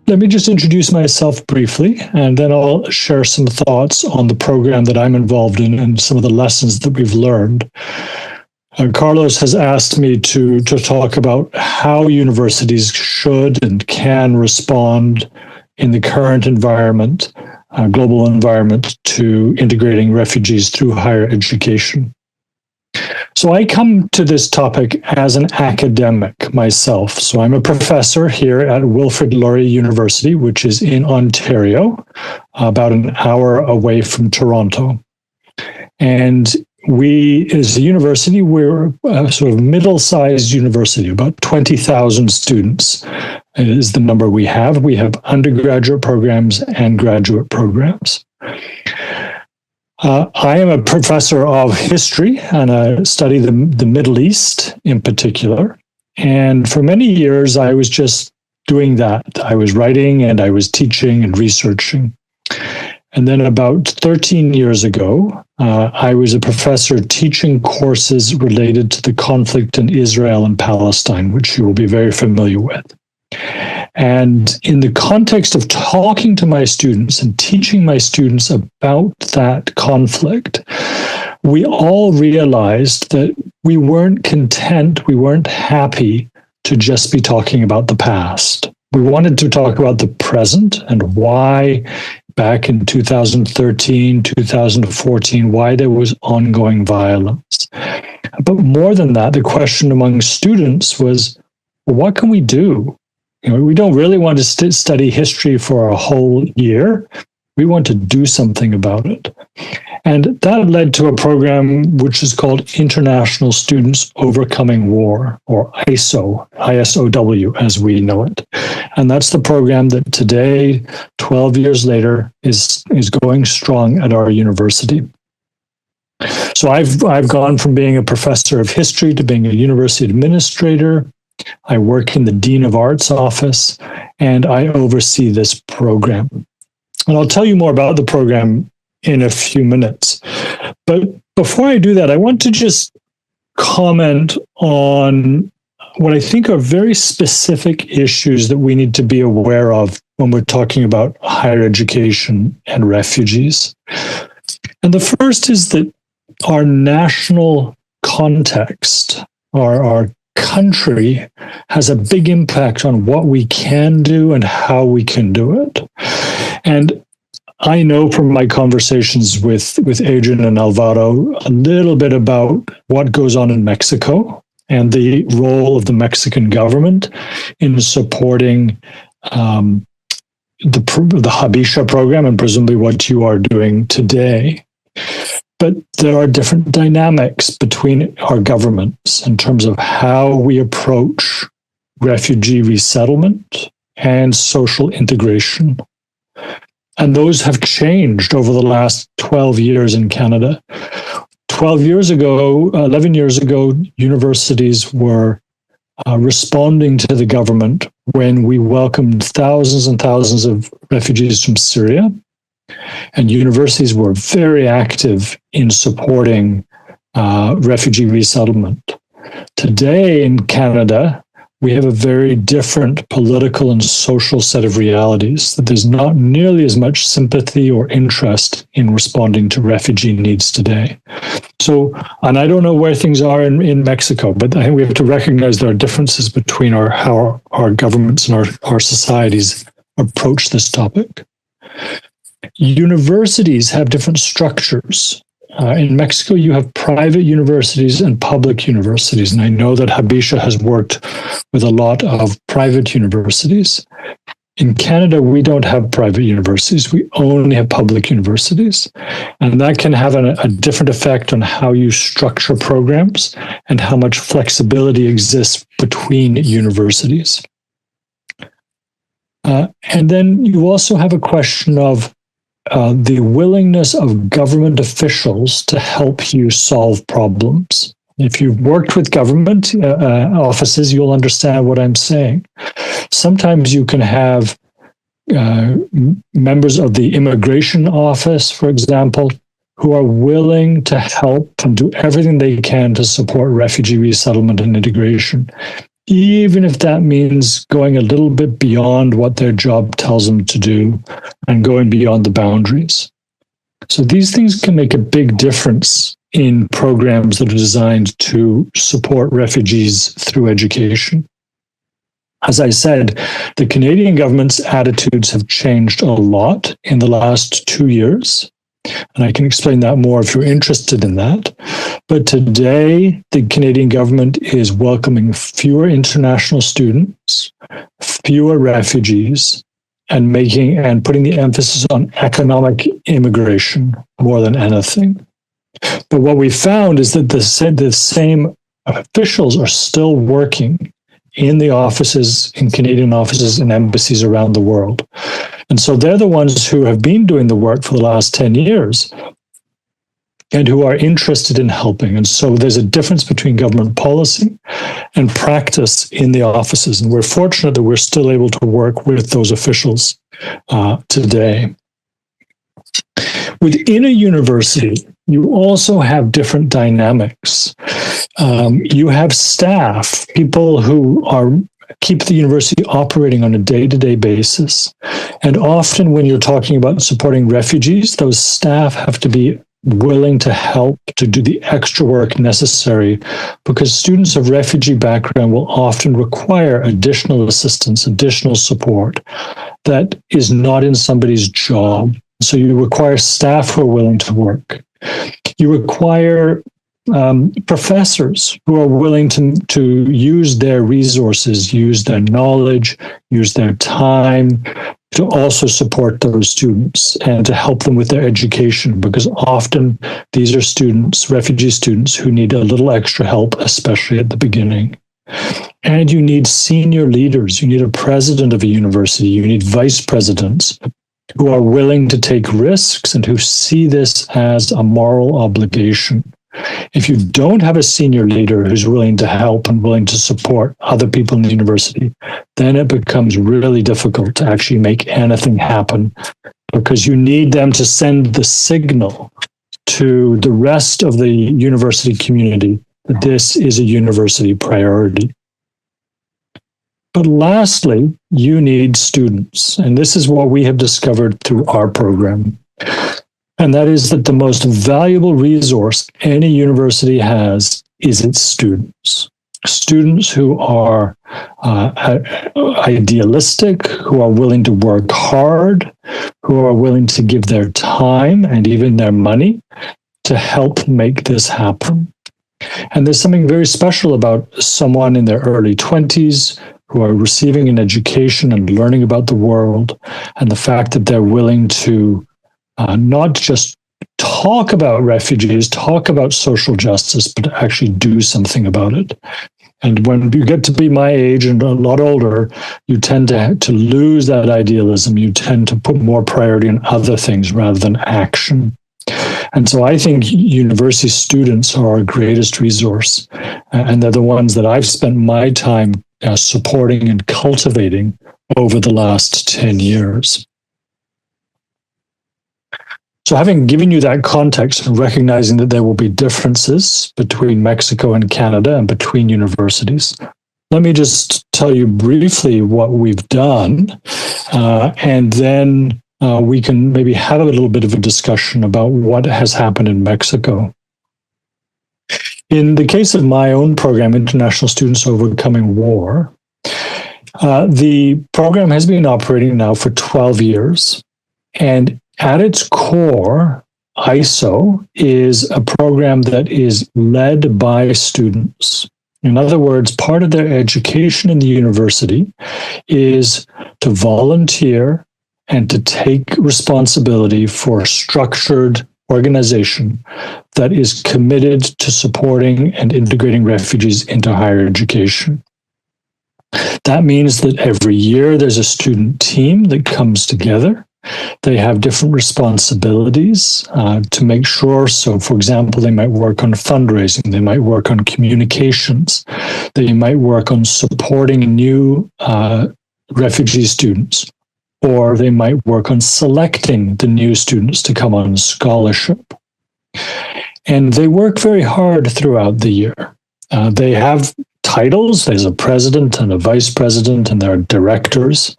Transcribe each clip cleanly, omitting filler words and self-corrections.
let me just introduce myself briefly, and then I'll share some thoughts on the program that I'm involved in and some of the lessons that we've learned. Carlos has asked me to talk about how universities should and can respond in the current environment, global environment, to integrating refugees through higher education. So I come to this topic as an academic myself. So I'm a professor here at Wilfrid Laurier University, which is in Ontario, about an hour away from Toronto. And we, as a university, we're a sort of middle-sized university, about 20,000 students is the number we have. We have undergraduate programs and graduate programs. I am a professor of history, and I study the Middle East in particular. And for many years, I was just doing that. I was writing and I was teaching and researching. And then about 13 years ago, I was a professor teaching courses related to the conflict in Israel and Palestine, which you will be very familiar with. And in the context of talking to my students and teaching my students about that conflict, we all realized that we weren't content, we weren't happy to just be talking about the past. We wanted to talk about the present and why back in 2013, 2014, why there was ongoing violence. But more than that, the question among students was, well, what can we do? We don't really want to study history for a whole year. We want to do something about it. And that led to a program which is called International Students Overcoming War, or ISOW, as we know it. And that's the program that today, 12 years later, is going strong at our university. So I've gone from being a professor of history to being a university administrator. I work in the Dean of Arts office, and I oversee this program. And I'll tell you more about the program in a few minutes. But before I do that, I want to just comment on what I think are very specific issues that we need to be aware of when we're talking about higher education and refugees. And the first is that our national context, our country, has a big impact on what we can do and how we can do it. And I know from my conversations with Adrian and Alvaro a little bit about what goes on in Mexico and the role of the Mexican government in supporting the Habisha program and presumably what you are doing today. But there are different dynamics between our governments in terms of how we approach refugee resettlement and social integration. And those have changed over the last 12 years in Canada. 11 years ago, universities were responding to the government when we welcomed thousands and thousands of refugees from Syria. And universities were very active in supporting refugee resettlement. Today in Canada, we have a very different political and social set of realities, that there's not nearly as much sympathy or interest in responding to refugee needs today. So, and I don't know where things are in Mexico, but I think we have to recognize there are differences between how our governments and our societies approach this topic. Universities have different structures. In Mexico, you have private universities and public universities, and I know that Habisha has worked with a lot of private universities. In Canada, we don't have private universities. We only have public universities, and that can have a different effect on how you structure programs and how much flexibility exists between universities. And then you also have a question of the willingness of government officials to help you solve problems. If you've worked with government offices, you'll understand what I'm saying. Sometimes you can have members of the immigration office, for example, who are willing to help and do everything they can to support refugee resettlement and integration. even if that means going a little bit beyond what their job tells them to do and going beyond the boundaries. So these things can make a big difference in programs that are designed to support refugees through education. As I said, the Canadian government's attitudes have changed a lot in the last 2 years. And I can explain that more if you're interested in that. But today, the Canadian government is welcoming fewer international students, fewer refugees, and putting the emphasis on economic immigration more than anything. But what we found is that the same officials are still working in the offices, in Canadian offices and embassies around the world. And so they're the ones who have been doing the work for the last 10 years and who are interested in helping. And so there's a difference between government policy and practice in the offices. And we're fortunate that we're still able to work with those officials today. Within a university, you also have different dynamics. You have staff, people who keep the university operating on a day-to-day basis. And often when you're talking about supporting refugees, those staff have to be willing to help to do the extra work necessary, because students of refugee background will often require additional assistance, additional support that is not in somebody's job. So you require staff who are willing to work. You require professors who are willing to use their resources, use their knowledge, use their time to also support those students and to help them with their education, because often these are students, refugee students, who need a little extra help, especially at the beginning. And you need senior leaders. You need a president of a university. You need vice presidents who are willing to take risks and who see this as a moral obligation. If you don't have a senior leader who's willing to help and willing to support other people in the university, then it becomes really difficult to actually make anything happen, because you need them to send the signal to the rest of the university community that this is a university priority. But lastly, you need students. And this is what we have discovered through our program. And that is that the most valuable resource any university has is its students. Students who are idealistic, who are willing to work hard, who are willing to give their time and even their money to help make this happen. And there's something very special about someone in their early 20s who are receiving an education and learning about the world, and the fact that they're willing to not just talk about refugees, talk about social justice, but actually do something about it. And when you get to be my age and a lot older, you tend to lose that idealism. You tend to put more priority on other things rather than action. And so I think university students are our greatest resource. And they're the ones that I've spent my time supporting and cultivating over the last 10 years. So having given you that context and recognizing that there will be differences between Mexico and Canada and between universities, let me just tell you briefly what we've done, and then we can maybe have a little bit of a discussion about what has happened in Mexico. In the case of my own program, International Students Overcoming War, the program has been operating now for 12 years, and at its core, ISO is a program that is led by students. In other words, part of their education in the university is to volunteer and to take responsibility for structured organization that is committed to supporting and integrating refugees into higher education. That means that every year there's a student team that comes together. They have different responsibilities to make sure. So, for example, they might work on fundraising, they might work on communications, they might work on supporting new refugee students, or they might work on selecting the new students to come on scholarship. And they work very hard throughout the year. They have titles. There's a president and a vice president, and there are directors.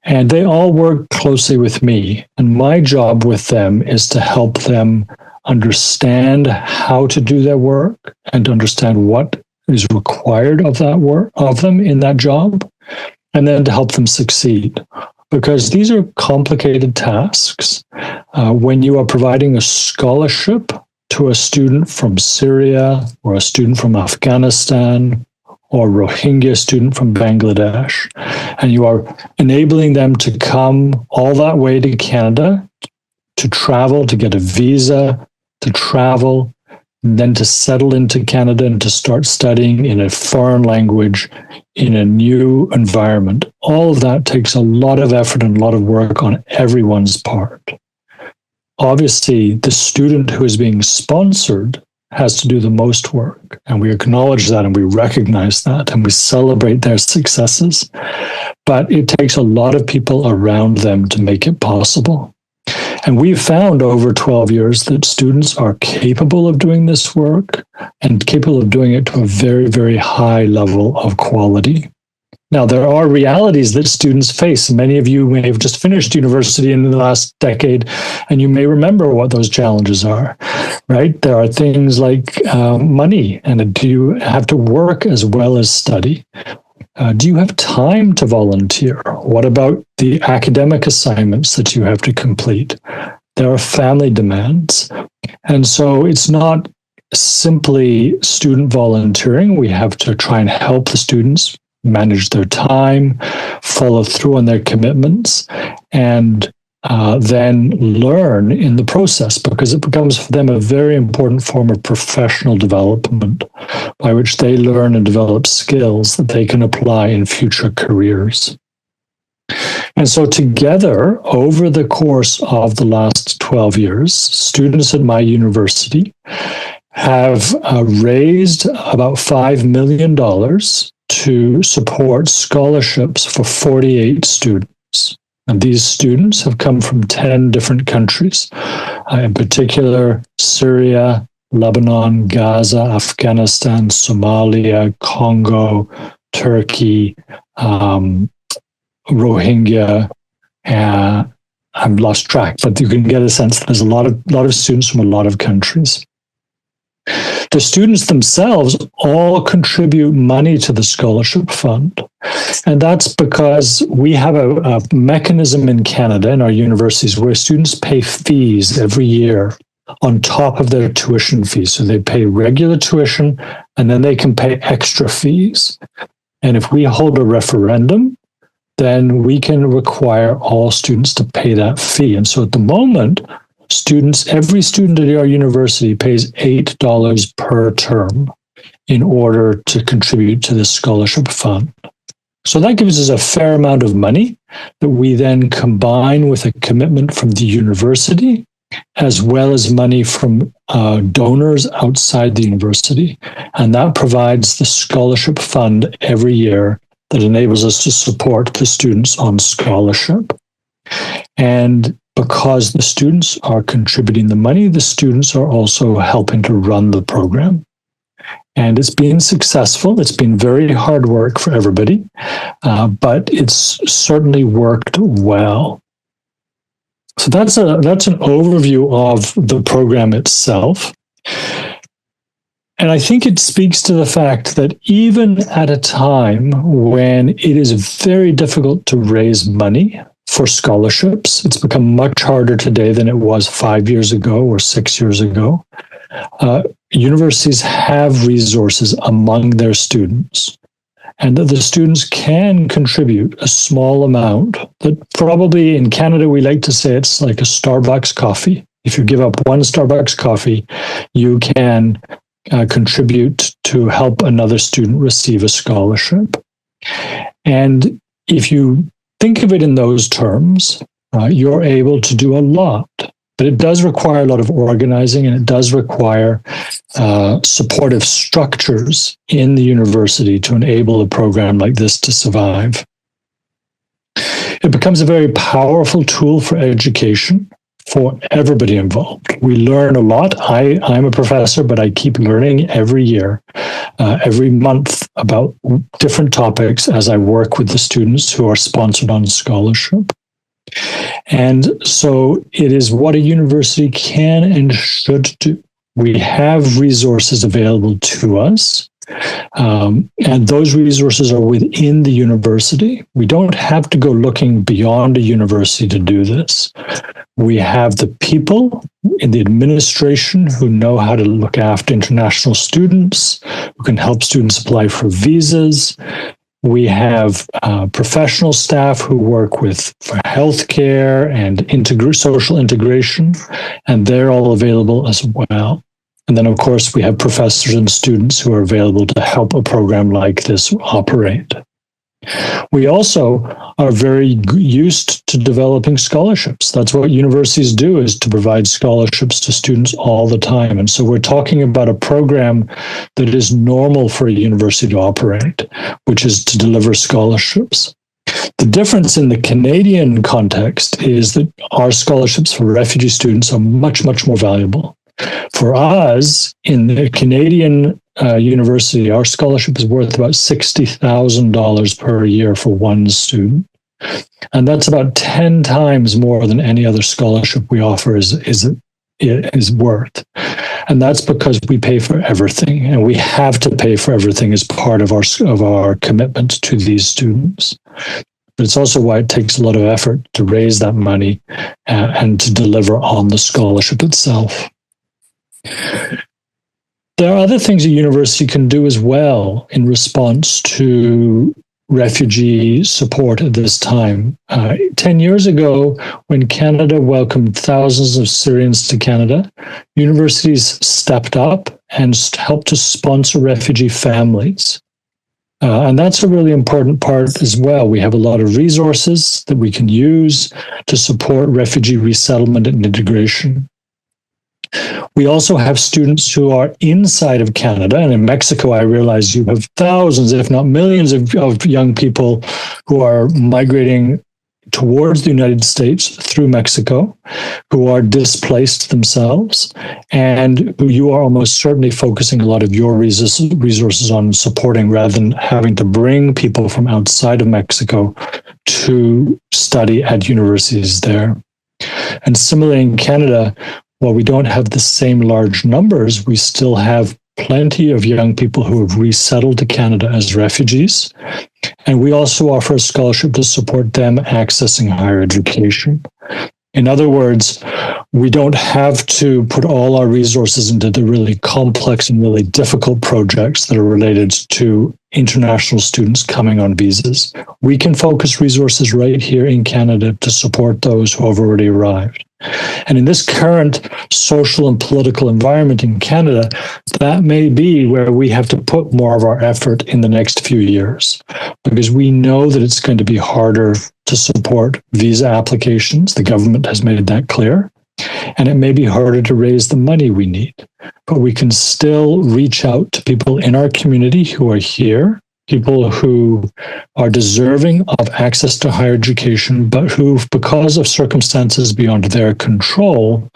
And they all work closely with me. And my job with them is to help them understand how to do their work and understand what is required of that work, of them in that job, and then to help them succeed. Because these are complicated tasks. When you are providing a scholarship to a student from Syria or a student from Afghanistan or Rohingya student from Bangladesh, and you are enabling them to come all that way to Canada, to travel, to get a visa, to travel, and then to settle into Canada and to start studying in a foreign language in a new environment. All of that takes a lot of effort and a lot of work on everyone's part. Obviously, the student who is being sponsored has to do the most work, and we acknowledge that and we recognize that and we celebrate their successes. But it takes a lot of people around them to make it possible. And we've found over 12 years that students are capable of doing this work and capable of doing it to a very, very high level of quality. Now, there are realities that students face. Many of you may have just finished university in the last decade, and you may remember what those challenges are, right? There are things like money, and do you have to work as well as study? Do you have time to volunteer? What about the academic assignments that you have to complete? There are family demands. And so it's not simply student volunteering. We have to try and help the students manage their time, follow through on their commitments, and then learn in the process, because it becomes for them a very important form of professional development by which they learn and develop skills that they can apply in future careers. And so together, over the course of the last 12 years, students at my university have raised about $5 million to support scholarships for 48 students. And these students have come from 10 different countries, in particular Syria, Lebanon, Gaza, Afghanistan, Somalia, Congo, Turkey, Rohingya. I've lost track, but you can get a sense that there's a lot of students from a lot of countries. The students themselves all contribute money to the scholarship fund. And that's because we have a mechanism in Canada, in our universities, where students pay fees every year on top of their tuition fees. So they pay regular tuition, and then they can pay extra fees. And if we hold a referendum, then we can require all students to pay that fee. And so at the moment, every student at our university pays $8 per term in order to contribute to this scholarship fund. So that gives us a fair amount of money that we then combine with a commitment from the university, as well as money from donors outside the university. And that provides the scholarship fund every year that enables us to support the students on scholarship. And because the students are contributing the money, the students are also helping to run the program. And it's been successful. It's been very hard work for everybody, but it's certainly worked well. So that's an overview of the program itself. And I think it speaks to the fact that even at a time when it is very difficult to raise money for scholarships, it's become much harder today than it was 5 years ago or 6 years ago. Universities have resources among their students, and that the students can contribute a small amount that probably in Canada, we like to say it's like a Starbucks coffee. If you give up one Starbucks coffee, you can contribute to help another student receive a scholarship. And if you think of it in those terms, you're able to do a lot. But it does require a lot of organizing, and it does require supportive structures in the university to enable a program like this to survive. It becomes a very powerful tool for education for everybody involved. We learn a lot. I'm a professor, but I keep learning every year every month about different topics as I work with the students who are sponsored on scholarship. And so it is what a university can and should do. We have resources available to us, and those resources are within the university. We don't have to go looking beyond a university to do this. We have the people in the administration who know how to look after international students, who can help students apply for visas. We have professional staff who work for healthcare and social integration, and they're all available as well. And then, of course, we have professors and students who are available to help a program like this operate. We also are very used to developing scholarships. That's what universities do, is to provide scholarships to students all the time. And so we're talking about a program that is normal for a university to operate, which is to deliver scholarships. The difference in the Canadian context is that our scholarships for refugee students are much, much more valuable. For us, in the Canadian university, our scholarship is worth about $60,000 per year for one student. And that's about 10 times more than any other scholarship we offer is worth. And that's because we pay for everything, and we have to pay for everything as part of our commitment to these students. But it's also why it takes a lot of effort to raise that money and to deliver on the scholarship itself. There are other things a university can do as well in response to refugee support at this time. 10 years ago, when Canada welcomed thousands of Syrians to Canada, universities stepped up and helped to sponsor refugee families. And that's a really important part as well. We have a lot of resources that we can use to support refugee resettlement and integration. We also have students who are inside of Canada, and in Mexico, I realize you have thousands, if not millions, of young people who are migrating towards the United States through Mexico, who are displaced themselves, and who you are almost certainly focusing a lot of your resources on supporting, rather than having to bring people from outside of Mexico to study at universities there. And similarly in Canada, while we don't have the same large numbers, we still have plenty of young people who have resettled to Canada as refugees. And we also offer a scholarship to support them accessing higher education. In other words, we don't have to put all our resources into the really complex and really difficult projects that are related to international students coming on visas. We can focus resources right here in Canada to support those who have already arrived. And in this current social and political environment in Canada, that may be where we have to put more of our effort in the next few years, because we know that it's going to be harder to support visa applications. The government has made that clear. And it may be harder to raise the money we need, but we can still reach out to people in our community who are here, people who are deserving of access to higher education, but who, because of circumstances beyond their control,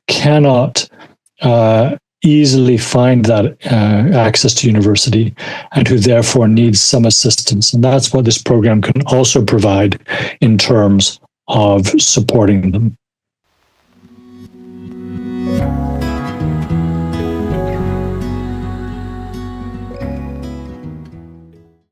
cannot easily find that access to university, and who therefore need some assistance. And that's what this program can also provide in terms of supporting them.